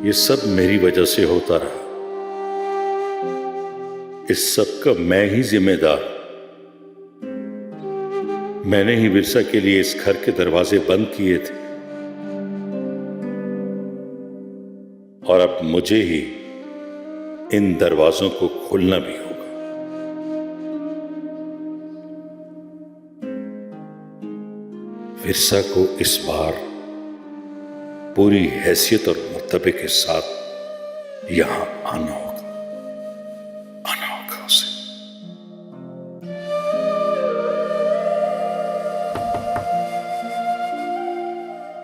ये सब मेरी वजह से होता रहा। इस सब का मैं ही जिम्मेदार। मैंने ही विरसा के लिए इस घर के दरवाजे बंद किए थे और अब मुझे ही इन दरवाजों को खोलना भी होगा। विरसा को इस बार पूरी हैसियत और मर्तबे के साथ यहां आना होगा, आना होगा उसे।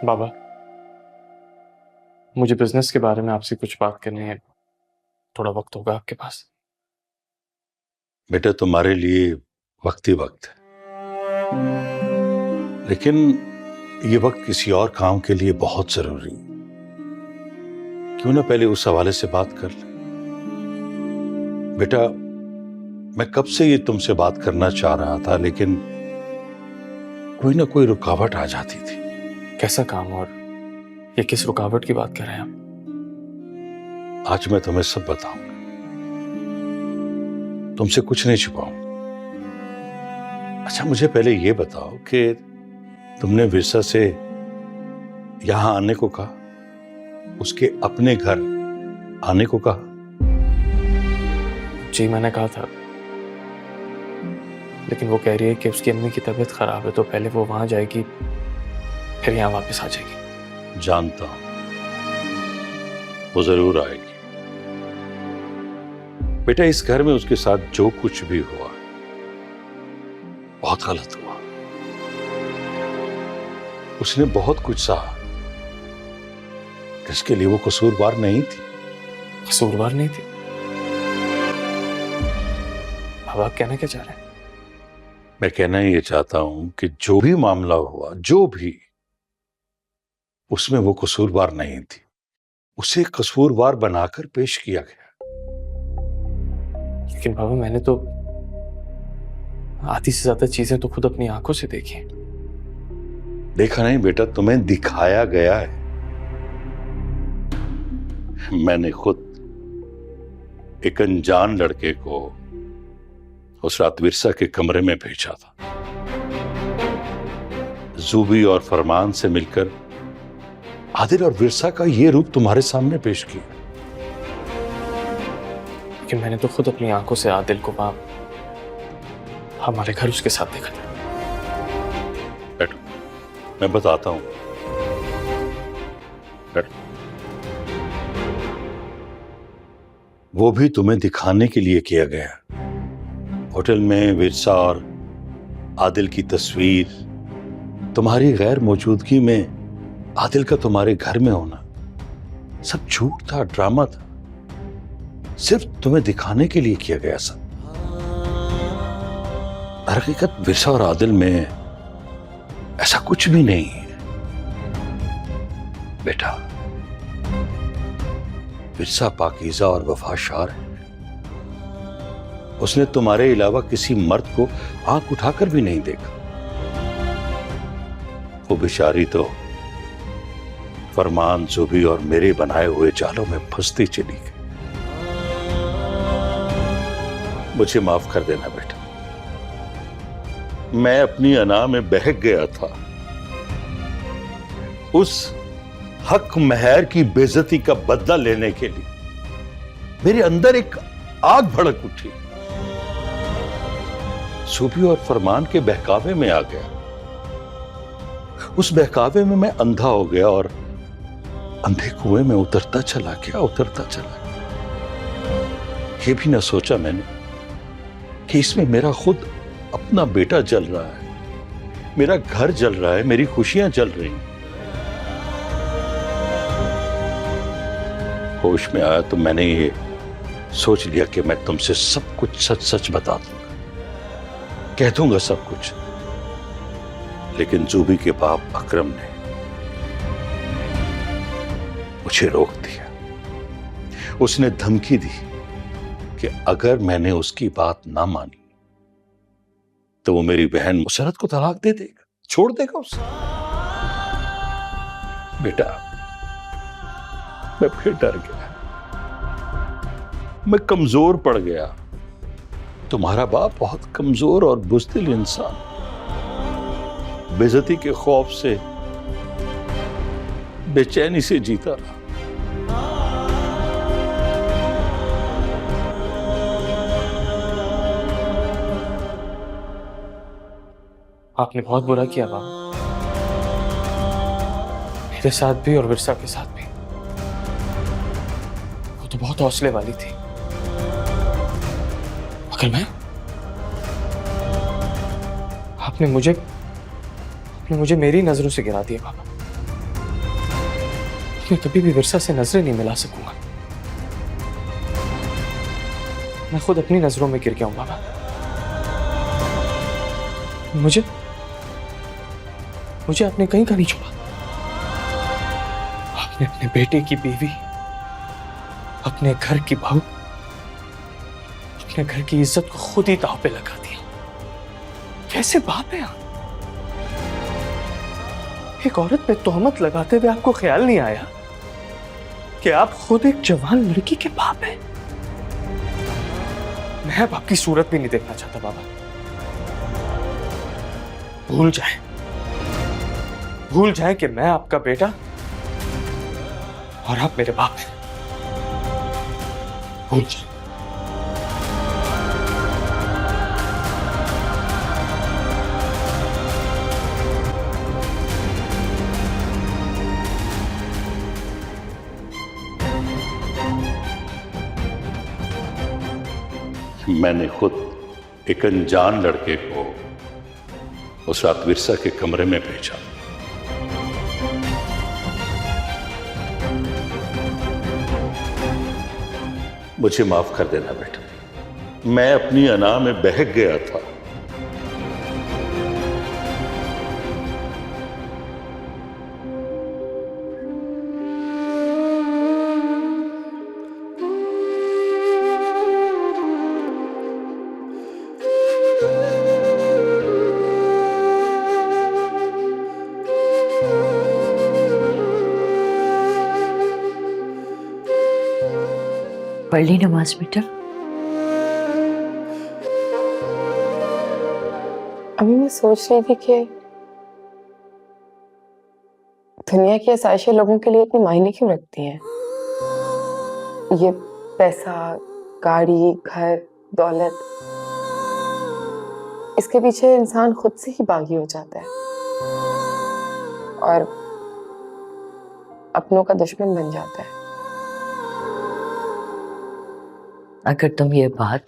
बाबा, मुझे बिजनेस के बारे में आपसे कुछ बात करनी है। थोड़ा वक्त होगा आपके पास? बेटा, तुम्हारे लिए वक्त ही वक्त है, लेकिन ये वक्त किसी और काम के लिए बहुत जरूरी है। क्यों ना पहले उस हवाले से बात कर ले। बेटा, मैं कब से ये तुमसे बात करना चाह रहा था, लेकिन कोई ना कोई रुकावट आ जाती थी। कैसा काम और ये किस रुकावट की बात कर रहे हैं आप? आज मैं तुम्हें सब बताऊंगा, तुमसे कुछ नहीं छुपाऊंगा। अच्छा, मुझे पहले ये बताओ कि तुमने विरसा से यहां आने को कहा, उसके अपने घर आने को कहा? जी, मैंने कहा था, लेकिन वो कह रही है कि उसकी अम्मी की तबीयत खराब है, तो पहले वो वहां जाएगी, फिर यहाँ वापस आ जाएगी। जानता हूं, वो जरूर आएगी। बेटा, इस घर में उसके साथ जो कुछ भी हुआ बहुत गलत हुआ। उसने बहुत कुछ सहा, इसके लिए वो कसूरवार नहीं थी। कसूरवार नहीं थी? अब आप कहना क्या चाह रहे हैं? मैं कहना ये चाहता हूं कि जो भी मामला हुआ, जो भी, उसमें वो कसूरवार नहीं थी। उसे कसूरवार बनाकर पेश किया गया। लेकिन बाबा, मैंने तो आधी से ज्यादा चीजें तो खुद अपनी आंखों से देखी हैं। देखा नहीं बेटा, तुम्हें दिखाया गया है। मैंने खुद एक अनजान लड़के को उस रात विरसा के कमरे में भेजा था। जूबी और फरमान से मिलकर आदिल और विरसा का ये रूप तुम्हारे सामने पेश किया। लेकिन मैंने तो खुद अपनी आंखों से आदिल को वहां हमारे घर उसके साथ देखा था। बैठो, मैं बताता हूं। बैठो। वो भी तुम्हें दिखाने के लिए किया गया। होटल में विरसा और आदिल की तस्वीर, तुम्हारी गैर मौजूदगी में आदिल का तुम्हारे घर में होना, सब झूठ था, ड्रामा था। सिर्फ तुम्हें दिखाने के लिए किया गया सब। हकीकत विरसा और आदिल में ऐसा कुछ भी नहीं है। बेटा, विरसा पाकीज़ा और वफादार है। उसने तुम्हारे अलावा किसी मर्द को आंख उठाकर भी नहीं देखा। वो बेचारी तो फरमान, जुबी और मेरे बनाए हुए जालों में फंसती चली गई। मुझे माफ कर देना बेटा, मैं अपनी अना में बहक गया था। उस हक महर की बेइज्जती का बदला लेने के लिए मेरे अंदर एक आग भड़क उठी। सूफी और फरमान के बहकावे में आ गया। उस बहकावे में मैं अंधा हो गया और अंधे कुएं में उतरता चला गया। ये भी ना सोचा मैंने कि इसमें मेरा खुद अपना बेटा जल रहा है, मेरा घर जल रहा है, मेरी खुशियां जल रही हैं। होश में आया तो मैंने ये सोच लिया कि मैं तुमसे सब कुछ सच सच बता दूंगा, कह दूंगा सब कुछ। लेकिन जूबी के बाप अकरम ने मुझे रोक दिया। उसने धमकी दी कि अगर मैंने उसकी बात ना मानी तो वो मेरी बहन मुसरत को तलाक दे देगा, छोड़ देगा उसे। बेटा, मैं फिर डर गया, मैं कमजोर पड़ गया। तुम्हारा बाप बहुत कमजोर और बुज़दिल इंसान, बेइज्जती के खौफ से बेचैनी से जीता रहा। आपने बहुत बुरा किया बाबा, मेरे साथ भी और विरसा के साथ भी। वो तो बहुत हौसले वाली थी, मगर मैं, आपने मुझे मेरी नजरों से गिरा दिया बाबा। मैं कभी भी विरसा से नजरें नहीं मिला सकूंगा। मैं खुद अपनी नजरों में गिर गया हूं बाबा। मुझे आपने कहीं का नहीं छुपा। आपने अपने बेटे की बीवी, अपने घर की बहू, अपने घर की इज्जत को खुद ही दांव पे लगा दिया। कैसे बाप है आप? एक औरत पे तोहमत लगाते हुए आपको ख्याल नहीं आया कि आप खुद एक जवान लड़की के बाप हैं? मैं अब आपकी सूरत भी नहीं देखना चाहता बाबा। भूल जाए कि मैं आपका बेटा और आप मेरे बाप हैं। भूल जाए। मैंने खुद एक अनजान लड़के को उस रात विरसा के कमरे में भेजा। मुझे माफ कर देना बेटा, मैं अपनी अना में बहक गया था। पढ़ ली नमाज बेटा? अभी मैं सोच रही थी कि दुनिया की आसाइशें लोगों के लिए इतनी मायने क्यों रखती हैं। ये पैसा, गाड़ी, घर, दौलत, इसके पीछे इंसान खुद से ही बागी हो जाता है और अपनों का दुश्मन बन जाता है। अगर तुम ये बात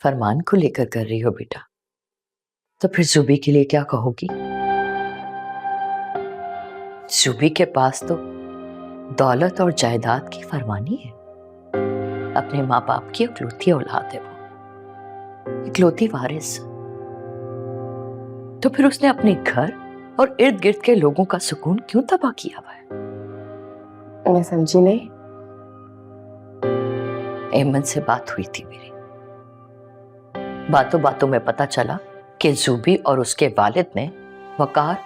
फरमान को लेकर कर रही हो बेटा, तो फिर जुबी के लिए क्या कहोगी? जुबी के पास तो दौलत और जायदाद की फरमानी है। अपने माँ बाप की इकलौती औलाद है वो, इकलौती वारिस। तो फिर उसने अपने घर और इर्द गिर्द के लोगों का सुकून क्यों तबाह किया हुआ है? मैं समझी नहीं। एमन से बात हुई थी मेरी। बातों बातों में पता चला कि जुबी और उसके वालिद ने वकार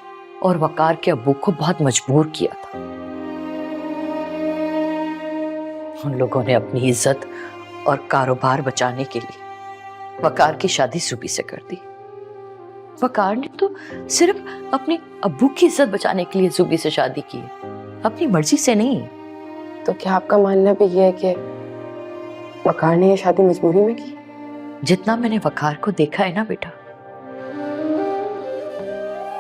और वकार के अब्बू को बहुत मजबूर किया था। उन लोगों ने अपनी इज्जत और कारोबार बचाने के लिए वकार की शादी जुबी से कर दी। वकार ने तो सिर्फ अपनी अब्बू की इज्जत बचाने के लिए जुबी से शादी की, अपनी मर्जी से नहीं। तो क्या आपका मानना भी ये है कि वकार ने ये शादी मजबूरी में की? जितना मैंने वकार को देखा है ना बेटा,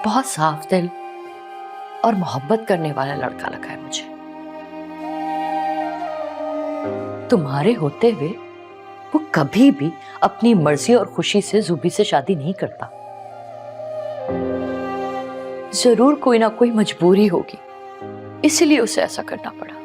बहुत साफ दिल और मोहब्बत करने वाला लड़का लगा है मुझे। तुम्हारे होते हुए वो कभी भी अपनी मर्जी और खुशी से जुबी से शादी नहीं करता। जरूर कोई ना कोई मजबूरी होगी, इसलिए उसे ऐसा करना पड़ा।